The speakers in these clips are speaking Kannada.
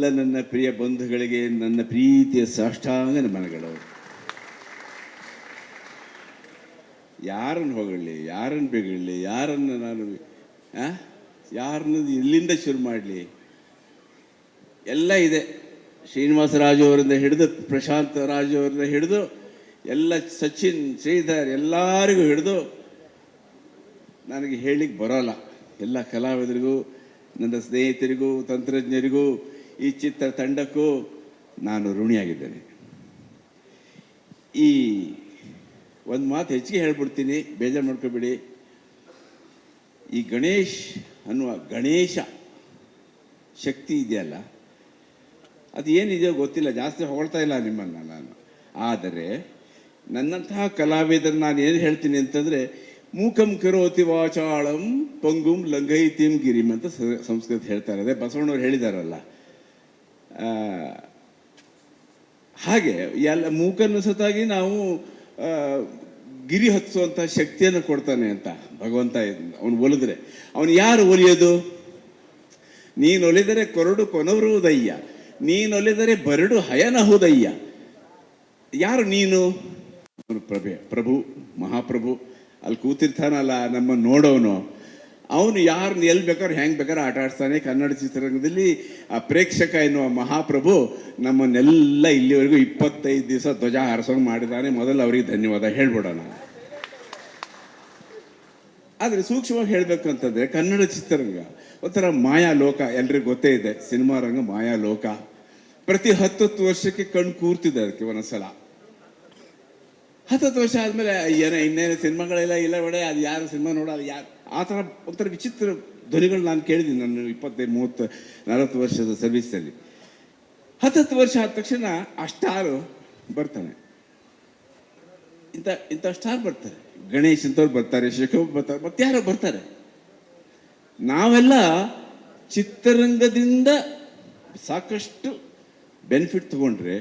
ಎಲ್ಲ ನನ್ನ ಪ್ರಿಯ ಬಂಧುಗಳಿಗೆ ನನ್ನ ಪ್ರೀತಿಯ ಸಾಷ್ಟಾಂಗ ನಮನಗಳು. ಯಾರನ್ನು ಹೊಗಳಿ, ಯಾರನ್ನು ಬೆಗಳಿ, ಯಾರನ್ನು ನಾನು ಯಾರನ್ನ ಇಲ್ಲಿಂದ ಶುರು ಮಾಡಲಿ? ಎಲ್ಲ ಇದೆ. ಶ್ರೀನಿವಾಸ ರಾಜು ಅವರಿಂದ ಹಿಡಿದು ಪ್ರಶಾಂತ್ ರಾಜು ಅವರಿಂದ ಹಿಡಿದು ಎಲ್ಲ ಸಚಿನ್, ಶ್ರೀಧರ್ ಎಲ್ಲರಿಗೂ ಹಿಡಿದು ನನಗೆ ಹೇಳಲಿಕ್ಕೆ ಬರೋಲ್ಲ. ಎಲ್ಲ ಕಲಾವಿದರಿಗೂ, ನನ್ನ ಸ್ನೇಹಿತರಿಗೂ, ತಂತ್ರಜ್ಞರಿಗೂ, ಈ ಚಿತ್ರ ತಂಡಕ್ಕೂ ನಾನು ಋಣಿಯಾಗಿದ್ದೇನೆ. ಈ ಒಂದು ಮಾತು ಹೆಚ್ಚಿಗೆ ಹೇಳ್ಬಿಡ್ತೀನಿ, ಬೇಜಾರು ಮಾಡ್ಕೊಬೇಡಿ. ಈ ಗಣೇಶ್ ಅನ್ನುವ ಗಣೇಶ ಶಕ್ತಿ ಇದೆಯಲ್ಲ, ಅದು ಏನಿದೆಯೋ ಗೊತ್ತಿಲ್ಲ, ಜಾಸ್ತಿ ಹೊಗಳ್ತಾ ಇಲ್ಲ ನಿಮ್ಮನ್ನು ನಾನು. ಆದರೆ ನನ್ನಂತಹ ಕಲಾವಿದರು ನಾನು ಏನು ಹೇಳ್ತೀನಿ ಅಂತಂದರೆ, ಮೂಕಂ ಕರೋತಿ ವಾಚಾಳಂ ಪಂಗುಂ ಲಂಘೈತಿಂ ಗಿರಿಂ ಅಂತ ಸಂಸ್ಕೃತ ಹೇಳ್ತಾ ಇರೋದೆ, ಬಸವಣ್ಣವ್ರು ಹೇಳಿದಾರಲ್ಲ. ಹಾಗೆ ಎಲ್ಲ ಮೂಕನ್ನು ಸತಾಗಿ ನಾವು ಗಿರಿ ಹತ್ತಿಸುವಂಥ ಶಕ್ತಿಯನ್ನು ಕೊಡ್ತಾನೆ ಅಂತ ಭಗವಂತ. ಅವನು ಒಲಿದ್ರೆ ಅವನು ಯಾರು ಒಲಿಯೋದು? ನೀನು ಒಲಿದರೆ ಕೊರಡು ಕೊನರುವುದಯ್ಯ, ನೀನೊಲಿದರೆ ಬರಡು ಹಯನಹುದಯ್ಯ. ಯಾರು ನೀನು? ಪ್ರಭು, ಮಹಾಪ್ರಭು. ಅಲ್ಲಿ ಕೂತಿರ್ತಾನಲ್ಲ ನಮ್ಮ ನೋಡೋನು, ಅವನು ಯಾರನ್ನ ಎಲ್ಲಿ ಬೇಕಾದ್ರೆ ಹೆಂಗೆ ಬೇಕಾದ್ರೆ ಆಟ ಆಡಿಸ್ತಾನೆ. ಕನ್ನಡ ಚಿತ್ರರಂಗದಲ್ಲಿ ಆ ಪ್ರೇಕ್ಷಕ ಎನ್ನುವ ಮಹಾಪ್ರಭು ನಮ್ಮನ್ನೆಲ್ಲ ಇಲ್ಲಿವರೆಗೂ 25 ದಿವಸ ಧ್ವಜ ಹಾರಿಸೋಂಗೆ ಮಾಡಿದ್ದಾನೆ. ಮೊದಲು ಅವರಿಗೆ ಧನ್ಯವಾದ ಹೇಳ್ಬಿಡೋಣ. ಆದರೆ ಸೂಕ್ಷ್ಮವಾಗಿ ಹೇಳಬೇಕು ಅಂತಂದರೆ, ಕನ್ನಡ ಚಿತ್ರರಂಗ ಒಂಥರ ಮಾಯಾ ಲೋಕ. ಎಲ್ರಿಗೂ ಗೊತ್ತೇ ಇದೆ, ಸಿನಿಮಾ ರಂಗ ಮಾಯಾ ಲೋಕ. ಪ್ರತಿ 10 ವರ್ಷಕ್ಕೆ ಕಣ್ಣು ಕೂರ್ತಿದೆ ಅದಕ್ಕೆ ಒಂದೊಂದ್ಸಲ. 10 ವರ್ಷ ಆದಮೇಲೆ ಏನೋ ಇನ್ನೇನು ಸಿನಿಮಾಗಳೆಲ್ಲ ಇಲ್ಲ ಬಿಡೆ, ಅದು ಯಾರು ಸಿನಿಮಾ ನೋಡಲ್ಲ, ಯಾರು ಆ ಥರ ಒಂಥರ ವಿಚಿತ್ರ ಧ್ವನಿಗಳು ನಾನು ಕೇಳಿದ್ದೀನಿ ನನ್ನ 25, 30, 40 ವರ್ಷದ ಸರ್ವಿಸಲ್ಲಿ. 10 ವರ್ಷ ಆದ ತಕ್ಷಣ ಆ ಸ್ಟಾರು ಬರ್ತಾನೆ. ಇಂಥ ಸ್ಟಾರ್ ಬರ್ತಾರೆ, ಗಣೇಶ್ ಅಂತವ್ರು ಬರ್ತಾರೆ, ಶೇಖರ್ ಬರ್ತಾರೆ, ಮತ್ತೆ ಯಾರೋ ಬರ್ತಾರೆ. ನಾವೆಲ್ಲ ಚಿತ್ರರಂಗದಿಂದ ಸಾಕಷ್ಟು ಬೆನಿಫಿಟ್ ತಗೊಂಡ್ರೆ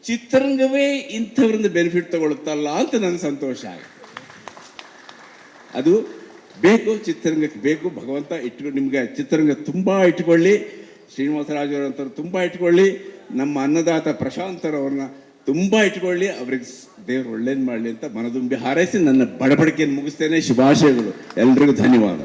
ಚಿತ್ರರಂಗವೇ ಇಂಥವ್ರಿಂದ ಬೆನಿಫಿಟ್ ತಗೊಳುತ್ತಲ್ಲ ಅಂತ ನನ್ನ ಸಂತೋಷ ಆಗಿದೆ. ಅದು ಬೇಕು, ಚಿತ್ರರಂಗಕ್ಕೆ ಬೇಕು. ಭಗವಂತ ನಿಮ್ಗೆ ಚಿತ್ರರಂಗ ತುಂಬ ಇಟ್ಕೊಳ್ಳಿ. ಶ್ರೀನಿವಾಸರಾಜು ಅವರಂಥವ್ರು ತುಂಬ ಇಟ್ಕೊಳ್ಳಿ. ನಮ್ಮ ಅನ್ನದಾತ ಪ್ರಶಾಂತರವ್ರನ್ನ ತುಂಬ ಇಟ್ಕೊಳ್ಳಿ. ಅವ್ರಿಗೆ ದೇವರು ಒಳ್ಳೇದು ಮಾಡಲಿ ಅಂತ ಮನದುಂಬಿ ಹಾರೈಸಿ ನನ್ನ ಬಡಬಡಿಕೆಯನ್ನು ಮುಗಿಸ್ತೇನೆ. ಶುಭಾಶಯಗಳು. ಎಲ್ರಿಗೂ ಧನ್ಯವಾದ.